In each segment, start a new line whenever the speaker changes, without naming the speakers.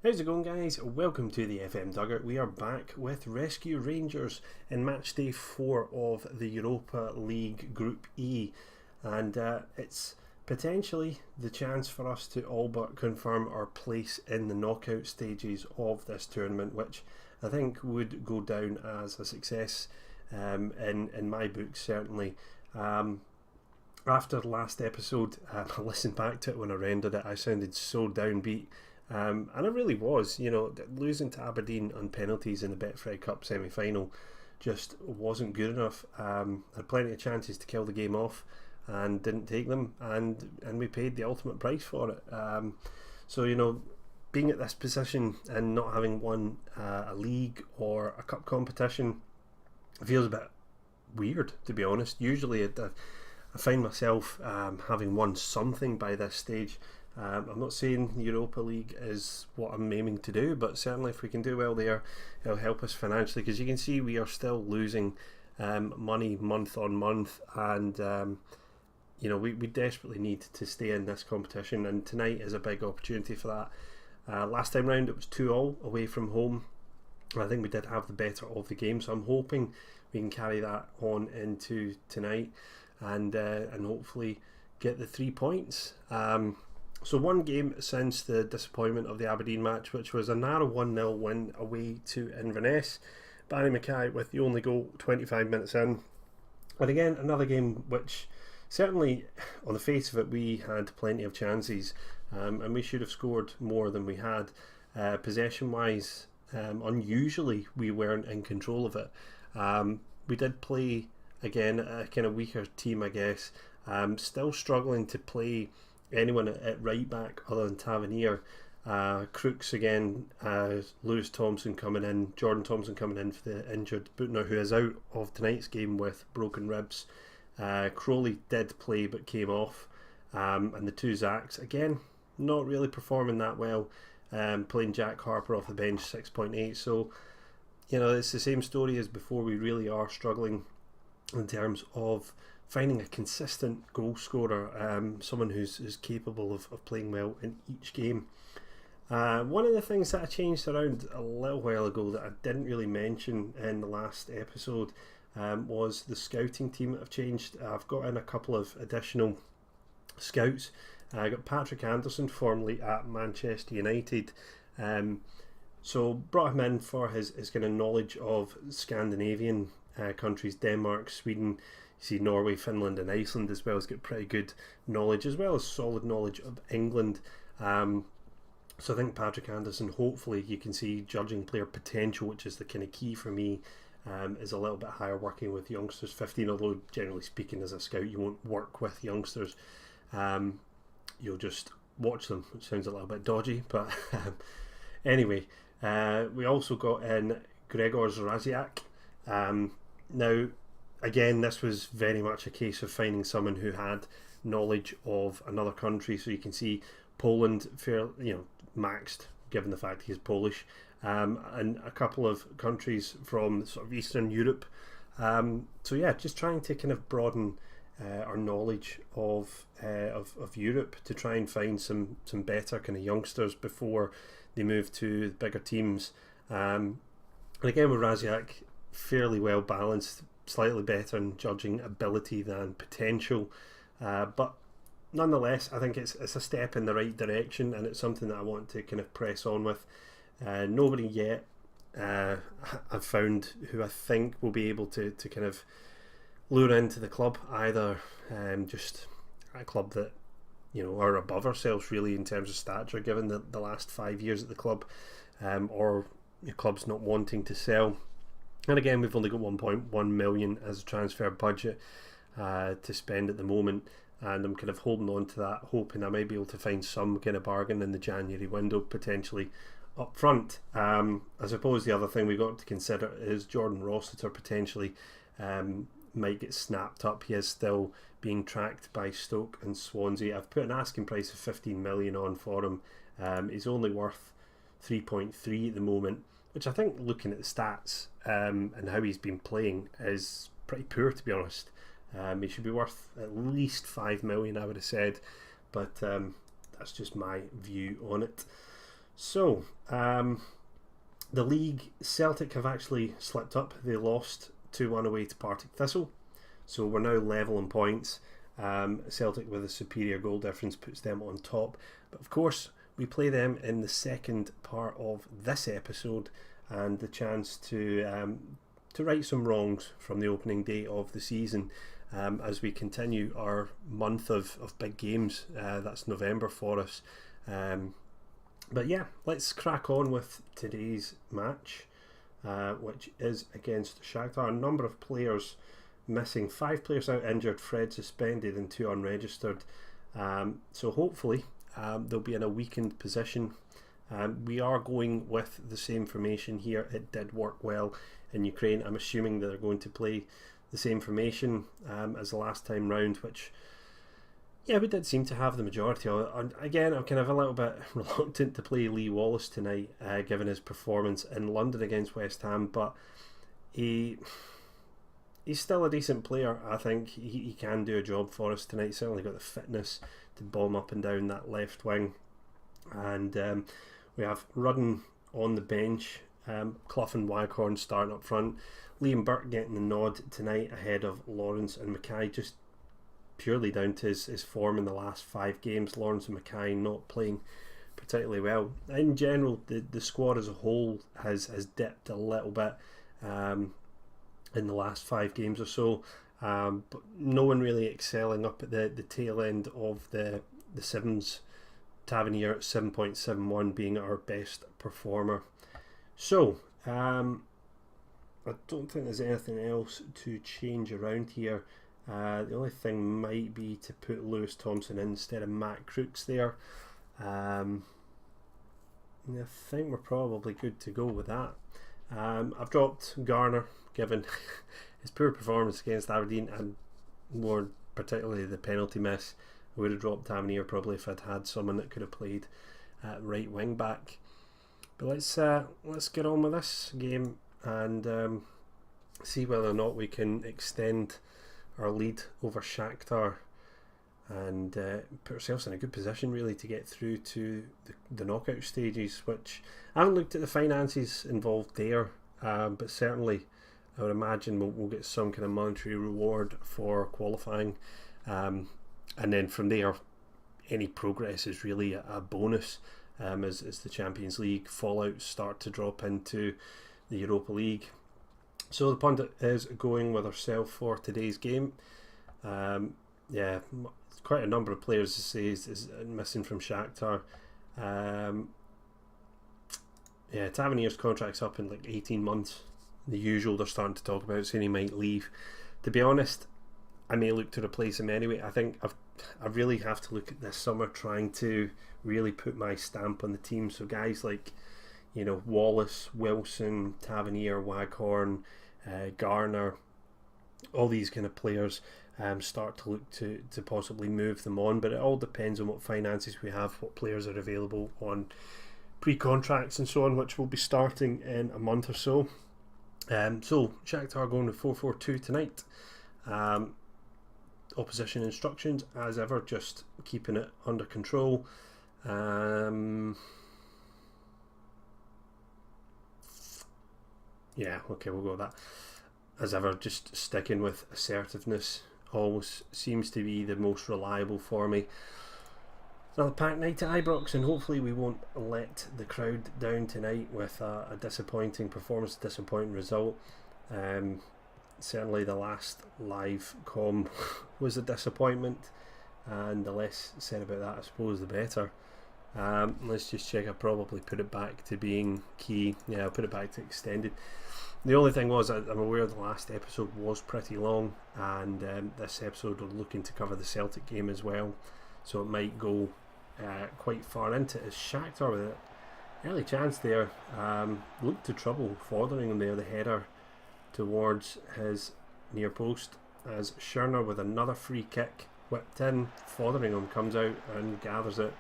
How's it going, guys? Welcome to the FM Dugout. We are back with Rescue Rangers in match day 4 of the Europa League Group E, and it's potentially the chance for us to all but confirm our place in the knockout stages of this tournament, which I think would go down as a success in my book, certainly. After the last episode, I listened back to it when I rendered it. I sounded so downbeat. And it really was, losing to Aberdeen on penalties in the Betfred Cup semi-final just wasn't good enough. Had plenty of chances to kill the game off and didn't take them, and we paid the ultimate price for it. So being at this position and not having won a league or a cup competition feels a bit weird, to be honest. Usually I find myself having won something by this stage. I'm not saying Europa League is what I'm aiming to do, but certainly if we can do well there, it'll help us financially, because you can see we are still losing money month on month, and we desperately need to stay in this competition, and tonight is a big opportunity for that. Last time round it was 2-2 away from home. I think we did have the better of the game, so I'm hoping we can carry that on into tonight and hopefully get the 3 points. So one game since the disappointment of the Aberdeen match, which was a narrow 1-0 win away to Inverness. Barry Mackay with the only goal 25 minutes in. And again, another game which certainly on the face of it we had plenty of chances, and we should have scored more than we had. Possession wise, unusually we weren't in control of it. We did play again a kind of weaker team, I guess. Still struggling to play anyone at right back other than Tavernier. Crooks again, Lewis Thompson coming in, Jordan Thompson coming in for the injured Butner, who is out of tonight's game with broken ribs. Crowley did play but came off, and the two Zacks again not really performing that well, playing Jack Harper off the bench 6.8. So it's the same story as before. We really are struggling in terms of finding a consistent goal scorer, someone who's capable of playing well in each game. One of the things that I changed around a little while ago that I didn't really mention in the last episode was the scouting team that I've changed. I've got in a couple of additional scouts. I got Patrick Anderson, formerly at Manchester United. So brought him in for his kind of knowledge of Scandinavian countries, Denmark, Sweden. You see Norway, Finland and Iceland as well. He's got pretty good knowledge, as well as solid knowledge of England. So I think Patrick Anderson, hopefully you can see judging player potential, which is the kind of key for me, is a little bit higher working with youngsters 15, although generally speaking as a scout you won't work with youngsters. You'll just watch them, which sounds a little bit dodgy, but anyway, we also got in Gregors Raziak. Now again, this was very much a case of finding someone who had knowledge of another country. So you can see Poland, maxed, given the fact he's Polish, and a couple of countries from sort of Eastern Europe. So yeah, just trying to kind of broaden our knowledge of Europe to try and find some better kind of youngsters before they move to the bigger teams. And again with Raziak, fairly well balanced, slightly better in judging ability than potential, but nonetheless I think it's a step in the right direction, and it's something that I want to kind of press on with. Nobody yet I've found who I think will be able to kind of lure into the club, either just a club that are above ourselves really in terms of stature given the last 5 years at the club, or your club's not wanting to sell. And again, we've only got 1.1 million as a transfer budget to spend at the moment, and I'm kind of holding on to that, hoping I might be able to find some kind of bargain in the January window, potentially up front. I suppose the other thing we've got to consider is Jordan Rossiter potentially might get snapped up. He is still being tracked by Stoke and Swansea. I've put an asking price of 15 million on for him. He's only worth 3.3 at the moment, which I think, looking at the stats and how he's been playing, is pretty poor, to be honest. He should be worth at least 5 million, I would have said, but that's just my view on it. So, the league, Celtic have actually slipped up. They lost 2-1 away to Partick Thistle. So we're now level in points. Celtic with a superior goal difference puts them on top. But of course, we play them in the second part of this episode, and the chance to right some wrongs from the opening day of the season as we continue our month of big games. That's November for us. But yeah, let's crack on with today's match, which is against Shakhtar. A number of players missing, 5 players out injured, Fred suspended and 2 unregistered. So hopefully they'll be in a weakened position. We are going with the same formation here. It did work well in Ukraine. I'm assuming that they're going to play the same formation as the last time round, which, yeah, we did seem to have the majority of it. Again, I'm kind of a little bit reluctant to play Lee Wallace tonight, given his performance in London against West Ham, but he's still a decent player. I think he can do a job for us tonight. He's certainly got the fitness to bomb up and down that left wing. And we have Rudden on the bench, Clough and Waghorn starting up front, Liam Burke getting the nod tonight ahead of Lawrence and Mackay, just purely down to his form in the last 5 games. Lawrence and Mackay not playing particularly well. In general, the squad as a whole has dipped a little bit in the last 5 games or so, but no one really excelling up at the tail end of the sevens. Tavernier at 7.71 being our best performer. So I don't think there's anything else to change around here. The only thing might be to put Lewis Thompson in instead of Matt Crooks there. I think we're probably good to go with that. I've dropped Garner, given his poor performance against Aberdeen, and more particularly the penalty miss. I would have dropped Tavernier probably if I'd had someone that could have played at right wing back. But let's get on with this game and see whether or not we can extend our lead over Shakhtar and put ourselves in a good position really to get through to the knockout stages, which I haven't looked at the finances involved there, but certainly I would imagine we'll get some kind of monetary reward for qualifying, and then from there any progress is really a bonus as the Champions League fallouts start to drop into the Europa League. So the pundit is going with herself for today's game. Yeah, quite a number of players is missing from Shakhtar. Yeah, Tavernier's contract's up in like 18 months. The usual they're starting to talk about, saying he might leave. To be honest, I may look to replace him anyway. I think I really have to look at this summer trying to really put my stamp on the team. So guys like, you know, Wallace, Wilson, Tavernier, Waghorn, Garner, all these kind of players start to look to possibly move them on, but it all depends on what finances we have, what players are available on pre-contracts and so on, which will be starting in a month or so. So Shakhtar going with 4-4-2 tonight. Opposition instructions as ever, just keeping it under control. Yeah, okay, we'll go with that. As ever, just sticking with assertiveness always seems to be the most reliable for me. Another packed night at Ibrox, and hopefully we won't let the crowd down tonight with a disappointing performance, disappointing result. Certainly the last live com was a disappointment, and the less said about that, I suppose, the better. Let's just check. I probably put it back to being key. Yeah, I'll put it back to extended. The only thing was, I'm aware the last episode was pretty long, and this episode we're looking to cover the Celtic game as well, so it might go quite far into it. As Shakhtar with an early chance there, looked to trouble Fotheringham there, the header towards his near post, as Schürrle with another free kick whipped in. Fotheringham comes out and gathers it.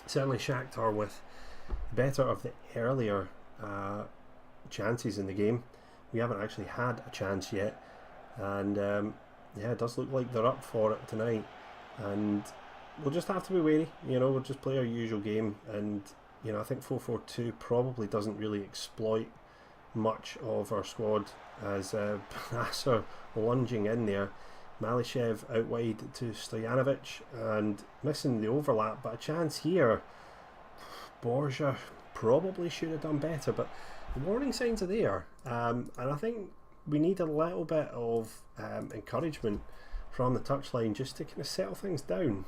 Certainly Shakhtar with better of the earlier chances in the game. We haven't actually had a chance yet, and yeah, it does look like they're up for it tonight, and we'll just have to be wary. You know, we'll just play our usual game, and I think 4-4-2 probably doesn't really exploit much of our squad, as Nasser lunging in there. Malishev out wide to Stojanovic and missing the overlap, but a chance here. Borja probably should have done better, but the warning signs are there, and I think we need a little bit of encouragement from the touchline just to kind of settle things down.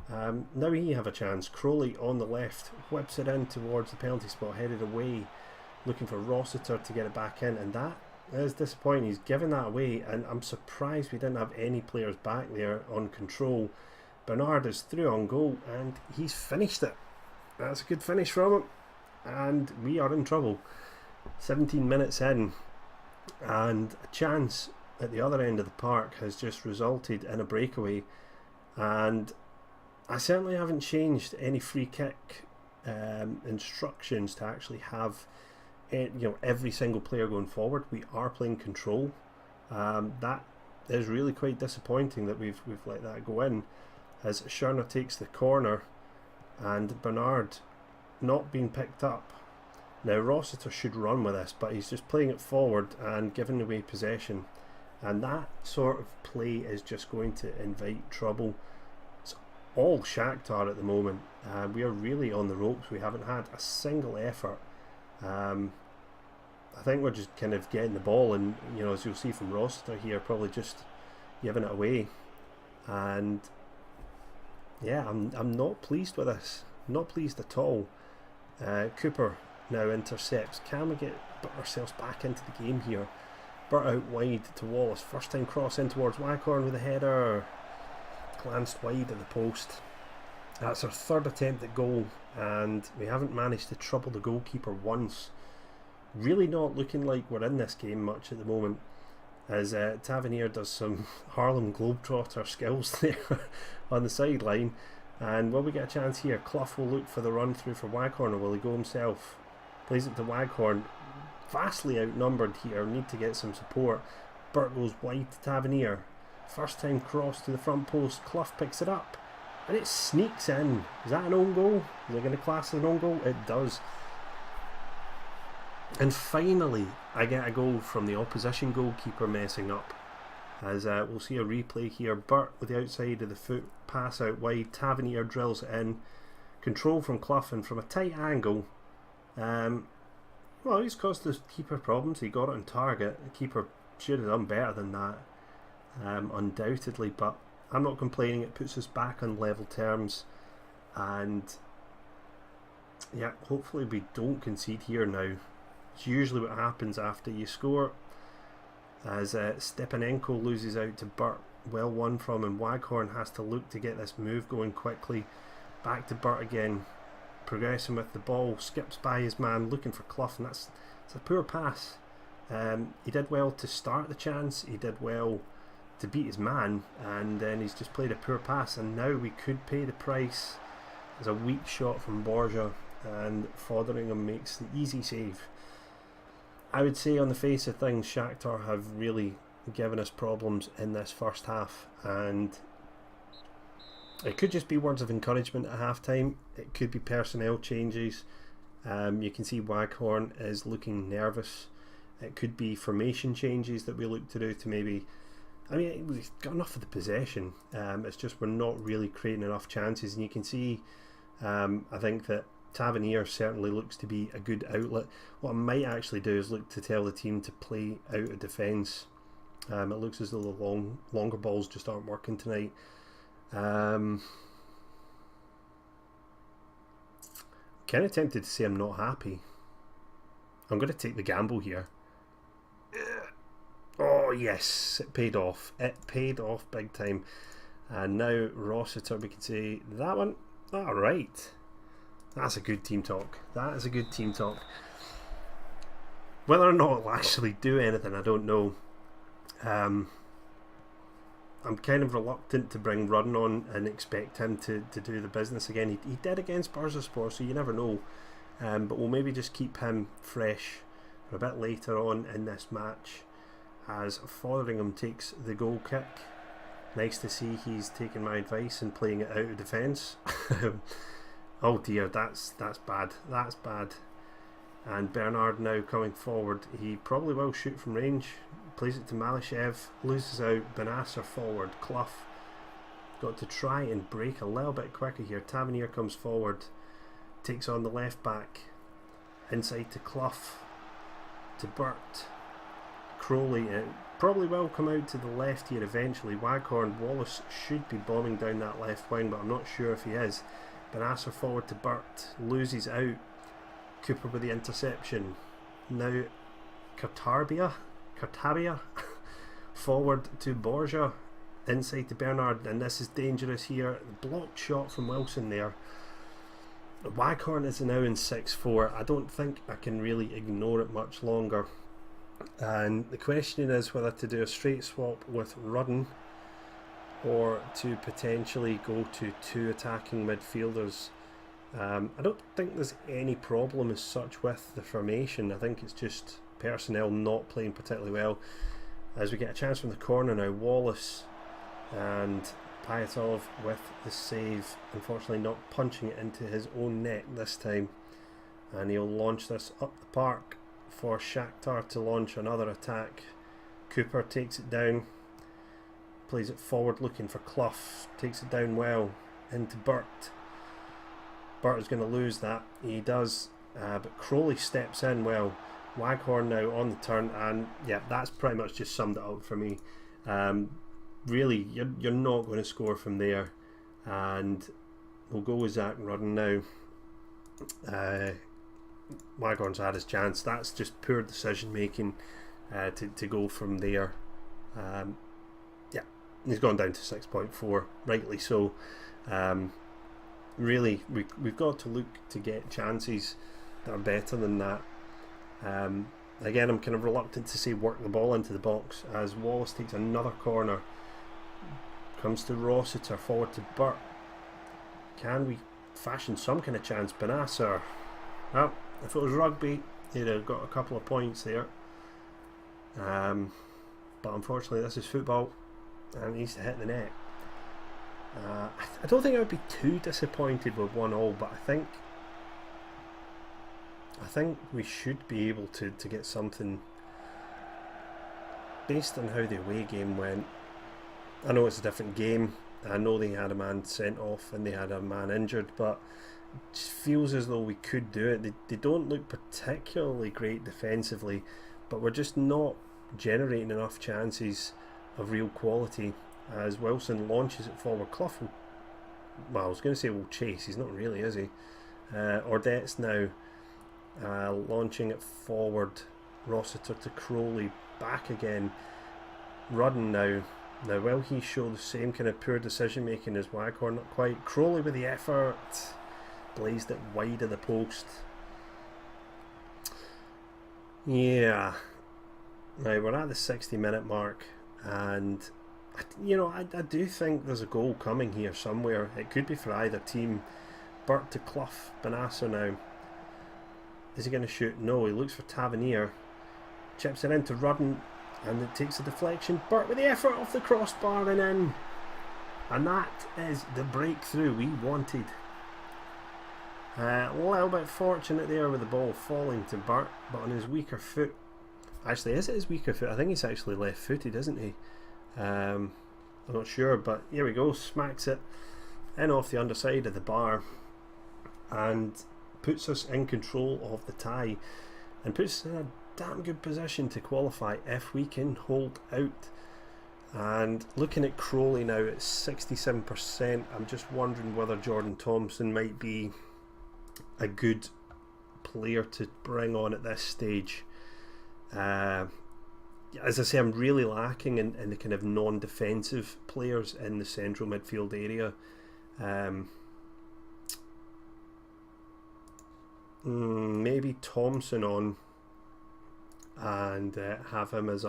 Now we have a chance. Crowley on the left whips it in towards the penalty spot, headed away, looking for Rossiter to get it back in, and that is disappointing. He's given that away, and I'm surprised we didn't have any players back there on control. Bernard is through on goal, and he's finished it. That's a good finish from him, and we are in trouble. 17 minutes in, and a chance at the other end of the park has just resulted in a breakaway, and I certainly haven't changed any free kick instructions to actually have every single player going forward. We are playing control. That is really quite disappointing that we've let that go in, as Schörner takes the corner and Bernard not being picked up. Now Rossiter should run with this, but he's just playing it forward and giving away possession, and that sort of play is just going to invite trouble. It's all Shakhtar at the moment. We are really on the ropes. We haven't had a single effort. I think we're just kind of getting the ball, and as you'll see from Rossiter here, probably just giving it away. And yeah, I'm not pleased with this. Not pleased at all. Cooper now intercepts. Can we get ourselves back into the game here? Burt out wide to Wallace. First time cross in towards Waghorn with a header. Glanced wide at the post. That's our third attempt at goal, and we haven't managed to trouble the goalkeeper once. Really not looking like we're in this game much at the moment, as Tavernier does some Harlem Globetrotter skills there on the sideline. And will we get a chance here? Clough will look for the run through for Waghorn, or will he go himself? Plays it to Waghorn. Vastly outnumbered here, need to get some support. Burt goes wide to Tavernier. First time cross to the front post. Clough picks it up, and it sneaks in. Is that an own goal? Is it going to class as an own goal? It does. And finally, I get a goal from the opposition goalkeeper messing up, as we'll see a replay here. Burt with the outside of the foot, pass out wide. Tavernier drills it in. Control from Clough, and from a tight angle. Well, he's caused the keeper problems. He got it on target. The keeper should have done better than that, undoubtedly, but I'm not complaining. It puts us back on level terms, and yeah, hopefully we don't concede here now. It's usually what happens after you score, as Stepanenko loses out to Burt. Well won from him. Waghorn has to look to get this move going quickly. Back to Burt again, progressing with the ball, skips by his man looking for Clough, and it's a poor pass. He did well to start the chance, he did well to beat his man, and then he's just played a poor pass, and now we could pay the price. There's a weak shot from Borja, and Fotheringham makes the easy save. I would say on the face of things, Shakhtar have really given us problems in this first half, and it could just be words of encouragement at half time. It could be personnel changes. You can see Waghorn is looking nervous. It could be formation changes that we look to do to maybe, we've got enough of the possession. It's just we're not really creating enough chances, and you can see I think that Tavernier certainly looks to be a good outlet. What I might actually do is look to tell the team to play out of defence. It looks as though the longer balls just aren't working tonight. Kind of tempted to say I'm not happy. I'm going to take the gamble here. Oh yes, it paid off. It paid off big time. And now Rossiter, we can say that one. Alright. That's a good team talk. That is a good team talk. Whether or not it'll actually do anything, I don't know. I'm kind of reluctant to bring Rudden on and expect him to do the business again. He did against Bursaspor, so you never know. But we'll maybe just keep him fresh for a bit later on in this match, as Fotheringham takes the goal kick. Nice to see he's taken my advice and playing it out of defence. Oh dear, that's bad. That's bad. And Bernard now coming forward. He probably will shoot from range. Plays it to Malyshev. Loses out. Benasser forward. Clough got to try and break a little bit quicker here. Tavernier comes forward. Takes on the left back. Inside to Clough. To Burt. Crowley. It probably will come out to the left here eventually. Waghorn. Wallace should be bombing down that left wing, but I'm not sure if he is. Benasser forward to Burt. Loses out. Cooper with the interception. Now Cartabia forward to Borja. Inside to Bernard, and this is dangerous here. Blocked shot from Wilson there. Waghorn is now in 6-4. I don't think I can really ignore it much longer. And the question is whether to do a straight swap with Rudden or to potentially go to 2 attacking midfielders. I don't think there's any problem as such with the formation. I think it's just personnel not playing particularly well. As we get a chance from the corner now, Wallace and Pyatov with the save, unfortunately not punching it into his own net this time, and he'll launch this up the park for Shakhtar to launch another attack. Cooper takes it down, plays it forward looking for Clough, takes it down well into Burt. Burt is going to lose that. He does, but Crowley steps in well. Waghorn now on the turn, and yeah, that's pretty much just summed it up for me. Really, you're not going to score from there, and we'll go with Zach Rudden now. Waghorn's had his chance. That's just poor decision making to go from there. Yeah, he's gone down to 6.4, rightly so. Really, we've got to look to get chances that are better than that. Again, I'm kind of reluctant to say work the ball into the box as Wallace takes another corner. Comes to Rossiter, forward to Burt. Can we fashion some kind of chance? Benasser. Well, if it was rugby, he'd have got a couple of points there. But unfortunately, this is football and he needs to hit the net. I don't think I would be too disappointed with 1-1, but I think we should be able to get something based on how the away game went. I know it's a different game. I know they had a man sent off and they had a man injured, but it just feels as though we could do it. They don't look particularly great defensively, but we're just not generating enough chances of real quality. As Wilson launches it forward, Clough will, well, I was going to say will chase, he's not really, is he? Ordet's now launching it forward, Rossiter to Crowley, back again, Rudden now. Now will he show the same kind of poor decision making as Waghorn? Not quite. Crowley with the effort, blazed it wide of the post. Yeah, now we're at the 60-minute mark, and you know, I do think there's a goal coming here somewhere. It could be for either team. Burt to Clough, Benasser now. Is he going to shoot? No, he looks for Tavernier. Chips it into Rudden, and it takes a deflection. Burt with the effort off the crossbar and in. And that is the breakthrough we wanted. A little bit fortunate there with the ball falling to Burt, but on his weaker foot. Actually, is it his weaker foot? I think he's actually left-footed, isn't he? I'm not sure, but here we go. Smacks it in off the underside of the bar and puts us in control of the tie and puts us in a damn good position to qualify if we can hold out. And looking at Crowley now at 67%, I'm just wondering whether Jordan Thompson might be a good player to bring on at this stage. As I say, I'm really lacking in the kind of non-defensive players in the central midfield area. Maybe Thompson on and have him as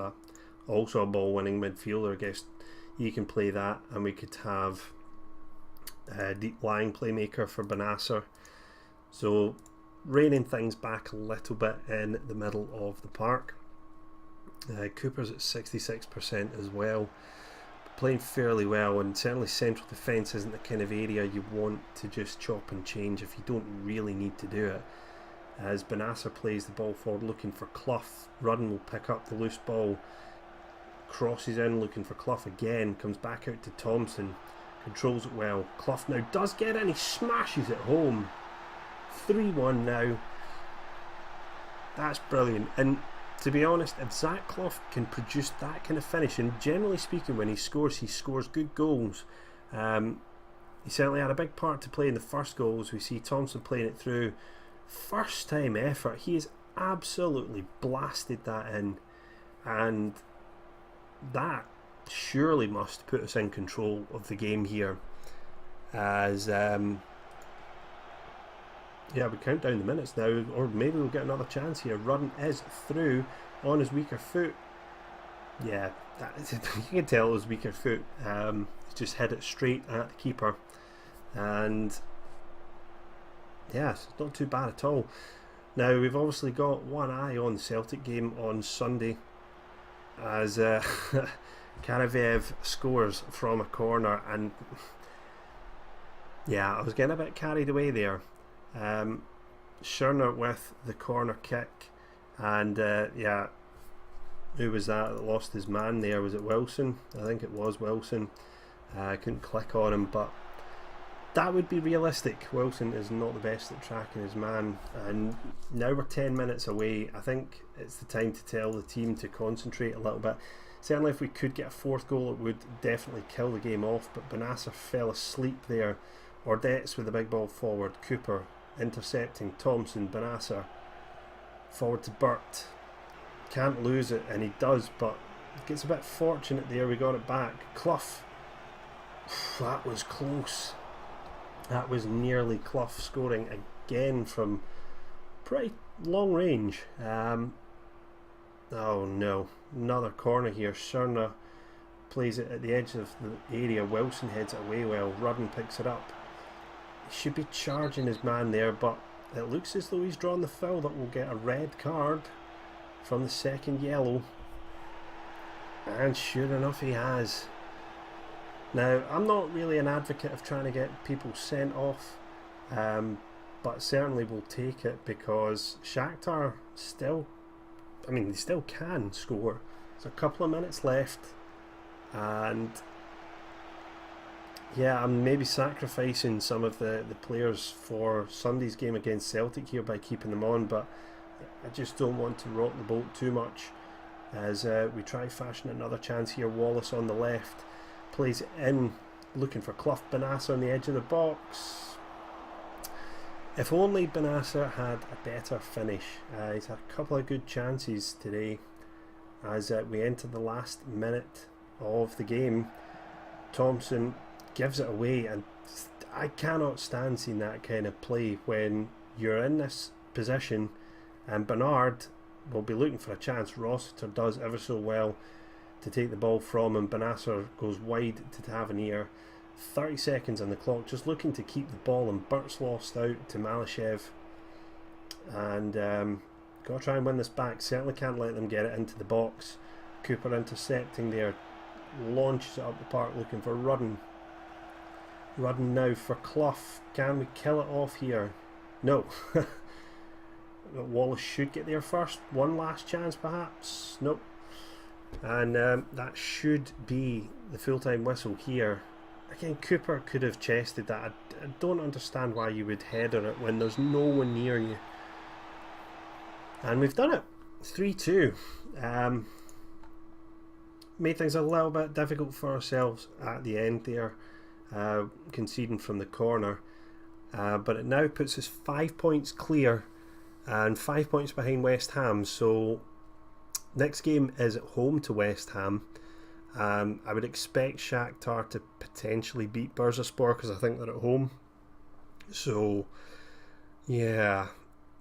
also a ball-winning midfielder. I guess he can play that, and we could have a deep-lying playmaker for Benasser. So reining things back a little bit in the middle of the park. Cooper's at 66% as well. playing fairly well, and certainly central defence isn't the kind of area you want to just chop and change if you don't really need to do it. As Benasser plays the ball forward looking for Clough, Rudden will pick up the loose ball, crosses in looking for Clough again, comes back out to Thompson, controls it well. Clough now does get in, he smashes it home. 3-1 now. That's brilliant. And to be honest, if Zach Clough can produce that kind of finish, and generally speaking when he scores good goals. He certainly had a big part to play in the first goals. We see Thompson playing it through. First time effort, he has absolutely blasted that in, and that surely must put us in control of the game here, as yeah, we count down the minutes now, or maybe we'll get another chance here. Rudden is through on his weaker foot. Yeah, you can tell it was weaker foot. He just hit it straight at the keeper, and yeah, it's not too bad at all. Now we've obviously got one eye on the Celtic game on Sunday, as Karavev scores from a corner, and yeah, I was getting a bit carried away there. Schürrle with the corner kick, and yeah, who was that lost his man there? Was it Wilson? I think it was Wilson. I couldn't click on him, but that would be realistic. Wilson is not the best at tracking his man, and now we're 10 minutes away. I think it's the time to tell the team to concentrate a little bit. Certainly if we could get a fourth goal, it would definitely kill the game off, but Benasser fell asleep there. Ordetz with the big ball forward, Cooper intercepting Thompson, Benasser forward to Burt, can't lose it, and he does, but gets a bit fortunate there. We got it back. Clough, that was close. That was nearly Clough scoring again from pretty long range. Oh no, another corner here. Schürrle plays it at the edge of the area. Wilson heads it away well. Rudden picks it up. He should be charging his man there, but it looks as though he's drawn the foul that will get a red card from the second yellow. And sure enough, he has. Now, I'm not really an advocate of trying to get people sent off, but certainly will take it, because Shakhtar still, I mean, they still can score. There's a couple of minutes left, and yeah, I'm maybe sacrificing some of the players for Sunday's game against Celtic here by keeping them on, but I just don't want to rock the boat too much as we try fashion another chance here. Wallace on the left plays it in, looking for Clough. Benasser on the edge of the box. If only Benasser had a better finish. He's had a couple of good chances today as we enter the last minute of the game. Thompson gives it away, and I cannot stand seeing that kind of play when you're in this position, and Bernard will be looking for a chance. Rossiter does ever so well to take the ball from him. Benasser goes wide to Tavernier. 30 seconds on the clock, just looking to keep the ball, and Burt's lost out to Malyshev, and got to try and win this back. Certainly can't let them get it into the box. Cooper intercepting there, launches it up the park looking for Rudden. Rudden now for Clough. Can we kill it off here? No. Wallace should get there first. One last chance perhaps. Nope. And that should be the full-time whistle here. Again, Cooper could have chested that. I don't understand why you would header it when there's no one near you. And we've done it. 3-2. Made things a little bit difficult for ourselves at the end there, conceding from the corner. But it now puts us 5 points clear and 5 points behind West Ham. So next game is at home to West Ham. I would expect Shakhtar to potentially beat Bursaspor because I think they're at home. So yeah,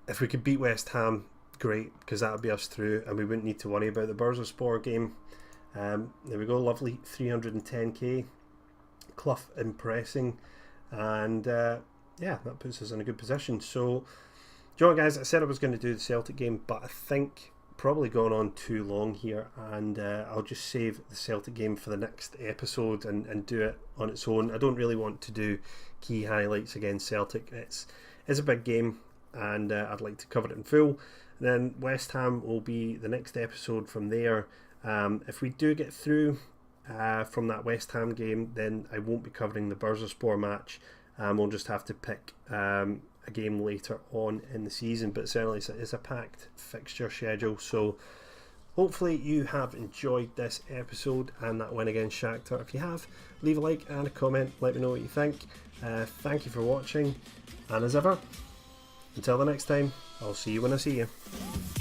if we could beat West Ham, great, because that would be us through and we wouldn't need to worry about the Bursaspor game. There we go, lovely 310k. Clough impressing, and yeah, that puts us in a good position. So, do you know what, guys, I said I was going to do the Celtic game, but I think probably gone on too long here, and I'll just save the Celtic game for the next episode and do it on its own. I don't really want to do key highlights against Celtic. It's a big game, and I'd like to cover it in full. And then West Ham will be the next episode from there. If we do get through from that West Ham game, then I won't be covering the Bursaspor match. We'll just have to pick a game later on in the season, but certainly it's a packed fixture schedule. So hopefully you have enjoyed this episode and that win against Shakhtar. If you have, leave a like and a comment, let me know what you think. Thank you for watching, and as ever, until the next time, I'll see you when I see you.